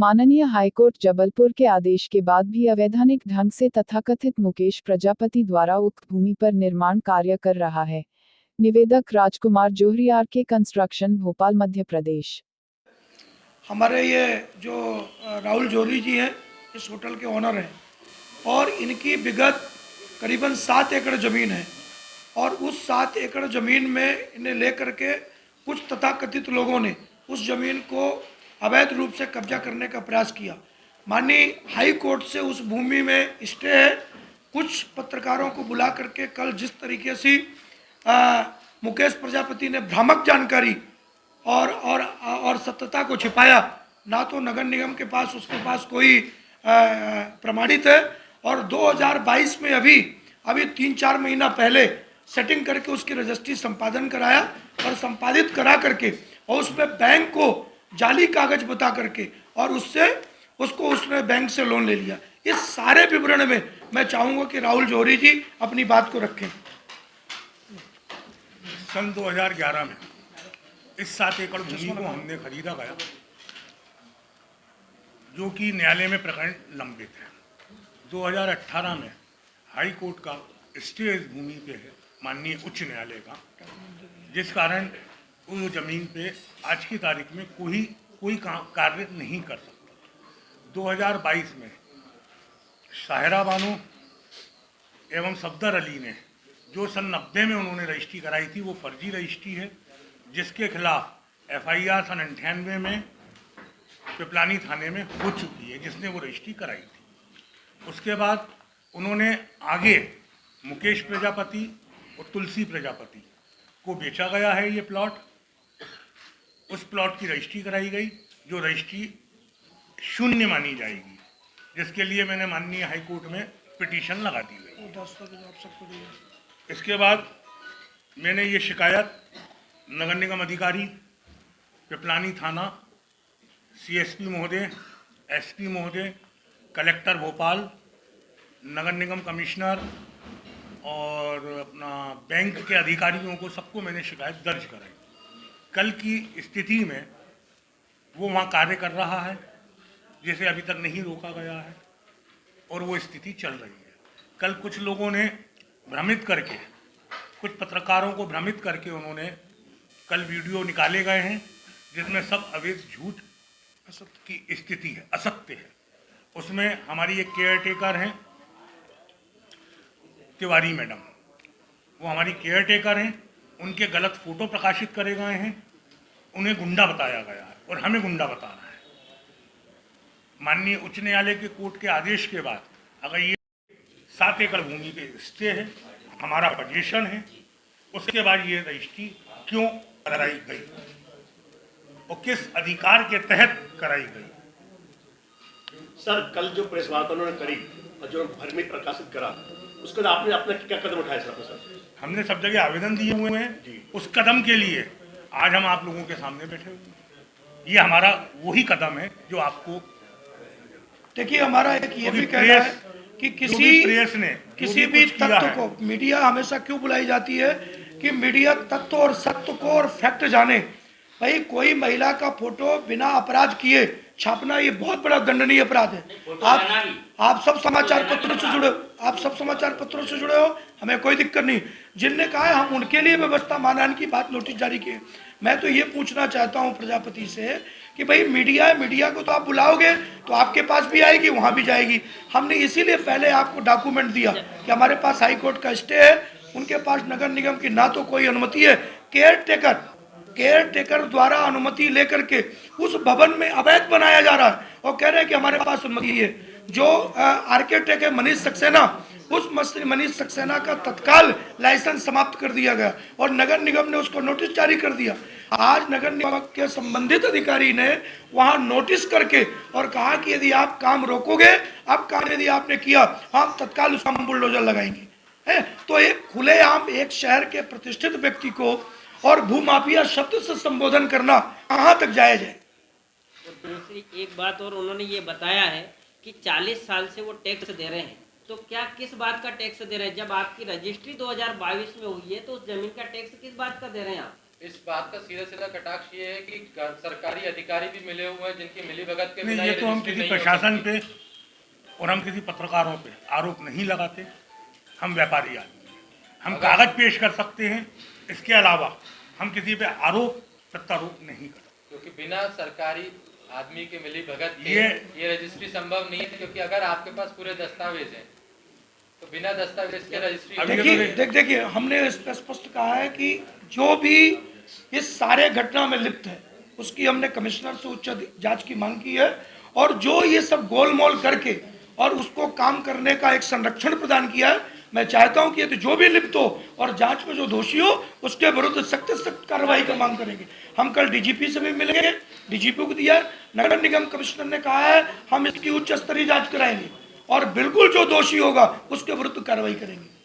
माननीय हाईकोर्ट जबलपुर के आदेश के बाद भी अवैधानिक ढंग से तथाकथित मुकेश प्रजापति द्वारा उक्त भूमि पर निर्माण कार्य कर रहा है। निवेदक राजकुमार जोहरी, आरके कंस्ट्रक्शन, भोपाल, मध्य प्रदेश। हमारे ये जो राहुल जोहरी जी हैं, इस होटल के ऑनर हैं और इनकी विगत करीबन 7 एकड़ ज़मीन है और उस 7 एकड़ ज़मीन में इन्हें लेकर के कुछ तथाकथित लोगों ने उस ज़मीन को अवैध रूप से कब्जा करने का प्रयास किया। माननीय हाई कोर्ट से उस भूमि में स्टे है। कुछ पत्रकारों को बुला करके कल जिस तरीके से मुकेश प्रजापति ने भ्रामक जानकारी और सत्यता को छिपाया, ना तो नगर निगम के पास उसके पास कोई प्रमाणित है और 2022 में अभी 3-4 महीना पहले सेटिंग करके उसकी रजिस्ट्री संपादन कराया और संपादित करा करके और उसमें बैंक को जाली कागज बता करके और उसने बैंक से लोन ले लिया। इस सारे विवरण में मैं चाहूँगा कि राहुल जोहरी जी अपनी बात को रखें। सन 2011 में इस 7 एकड़ भूमि को हमने खरीदा गया, जो कि न्यायालय में प्रकरण लंबित है। 2018 में हाई कोर्ट का स्टे इस भूमि पे है, माननीय उच्च न्यायालय का, जिस कारण उस जमीन पे आज की तारीख में कोई कार्य नहीं कर सकता। 2022 में शाहिरा बानो एवं सफदर अली ने जो सन 90 में उन्होंने रजिस्ट्री कराई थी, वो फर्जी रजिस्ट्री है, जिसके खिलाफ FIR सन 98 में पिपलानी थाने में हो चुकी है, जिसने वो रजिस्ट्री कराई थी। उसके बाद उन्होंने आगे मुकेश प्रजापति और तुलसी प्रजापति को बेचा गया है ये प्लॉट। उस प्लॉट की रजिस्ट्री कराई गई, जो रजिस्ट्री शून्य मानी जाएगी, जिसके लिए मैंने माननीय हाई कोर्ट में पिटीशन लगा दी गई। इसके बाद मैंने ये शिकायत नगर निगम अधिकारी, पिपलानी थाना, CSP महोदय, SP महोदय, कलेक्टर भोपाल, नगर निगम कमिश्नर और अपना बैंक के अधिकारियों को सबको मैंने शिकायत दर्ज कराई। कल की स्थिति में वो वहाँ कार्य कर रहा है, जिसे अभी तक नहीं रोका गया है और वो स्थिति चल रही है। कल कुछ लोगों ने भ्रमित करके, कुछ पत्रकारों को भ्रमित करके उन्होंने कल वीडियो निकाले गए हैं, जिसमें सब अवैध झूठ की स्थिति है, असत्य है। उसमें हमारी एक केयर टेकर हैं तिवारी मैडम, वो हमारी केयर टेकर हैं, उनके गलत फोटो प्रकाशित करे गए हैं, उन्हें गुंडा बताया गया है और हमें गुंडा बताना है। माननीय उच्च न्यायालय के कोर्ट के आदेश के बाद अगर ये 7 एकड़ भूमि पे स्टे है, हमारा पोजीशन है, उसके बाद ये रजिस्ट्री क्यों कराई गई और किस अधिकार के तहत कराई गई? सर, कल जो प्रेस वार्ता उन्होंने करी और जो भ्रमित प्रकाशित करा, उसके बाद आपने अपना क्या कदम उठाए सर? हमने सब जगह आवेदन दिए हुए हैं। उस कदम के लिए आज हम आप लोगों के सामने बैठे हुए हैं। ये हमारा वही कदम है जो आपको, देखिए, हमारा एक ये भी कहना है कि किसी भी तथ्य को, मीडिया हमेशा क्यों बुलाई जाती है कि मीडिया तथ्य और सत्य को और फैक्ट जाने। भाई, कोई महिला का फोटो बिना अपराध किए छापना ये बहुत बड़ा दंडनीय अपराध है। आप सब समाचार पत्रों से जुड़े हो, हमें कोई दिक्कत नहीं। जिनने कहा है हम उनके लिए व्यवस्था मानहानि की बात नोटिस जारी किए। मैं तो ये पूछना चाहता हूँ प्रजापति से कि भाई, मीडिया को तो आप बुलाओगे तो आपके पास भी आएगी, वहाँ भी जाएगी। हमने इसीलिए पहले आपको डॉक्यूमेंट दिया कि हमारे पास हाई कोर्ट का स्टे है, उनके पास नगर निगम की ना तो कोई अनुमति है, केयर टेकर द्वारा अनुमति लेकर के उस भवन में अवैध बनाया जा रहा है और कह रहे हैं कि हमारे पास अनुमति है। जो आर्किटेक्ट है मनीष सक्सेना, उस मनीष सक्सेना का तत्काल लाइसेंस समाप्त कर दिया गया और नगर निगम ने उसको नोटिस जारी कर दिया। आज नगर निगम के संबंधित अधिकारी ने वहां नोटिस करके और कहा कि यदि आप काम रोकोगे, अब काम यदि आपने किया, हम तत्काल उसका बुलडोजर लगाएंगे। है तो एक खुलेआम एक शहर के प्रतिष्ठित व्यक्ति को और भूमाफिया शब्द से संबोधन करना कहाँ तक जायज है? दूसरी एक बात और उन्होंने ये बताया है कि 40 साल से वो टैक्स दे रहे हैं, तो क्या किस बात का टैक्स दे रहे हैं? जब आपकी रजिस्ट्री 2022 में हुई है तो उस जमीन का टैक्स किस बात का दे रहे हैं आप? इस बात का सीधा सीधा कटाक्ष ये है कि सरकारी अधिकारी भी मिले हुए हैं जिनकी मिलीभगत के नहीं, बिना ये तो हम रजिस्ट्री किसी नहीं हो प्रशासन सकती। पे और हम किसी पत्रकारों पे आरोप नहीं लगाते। हम व्यापारी आदमी हैं। हम कागज पेश कर सकते हैं, इसके अलावा हम किसी पे आरोप प्रत्यारोप नहीं करते। क्योंकि बिना सरकारी आदमी के मिलीभगत के ये- ये रजिस्ट्री संभव नहीं है, क्योंकि अगर आपके पास पूरे दस्तावेज हैं तो बिना दस्तावेज के रजिस्ट्री अभी देखिए देखिए हमने इस पे स्पष्ट कहा है कि जो भी इस सारे घटना में लिप्त है उसकी हमने कमिश्नर से उच्च जांच की मांग की है, और जो ये सब गोलमोल करके और उसको काम करने का एक संरक्षण प्रदान किया है, मैं चाहता हूं कि ये तो जो भी लिप्त हो और जांच में जो दोषी हो उसके विरुद्ध सख्त से सख्त कार्रवाई की मांग करेंगे। हम कल डीजीपी से भी मिलेंगे, डीजीपी को दिया, नगर निगम कमिश्नर ने कहा है हम इसकी उच्च स्तरीय जांच कराएंगे और बिल्कुल जो दोषी होगा उसके विरुद्ध कार्रवाई करेंगे।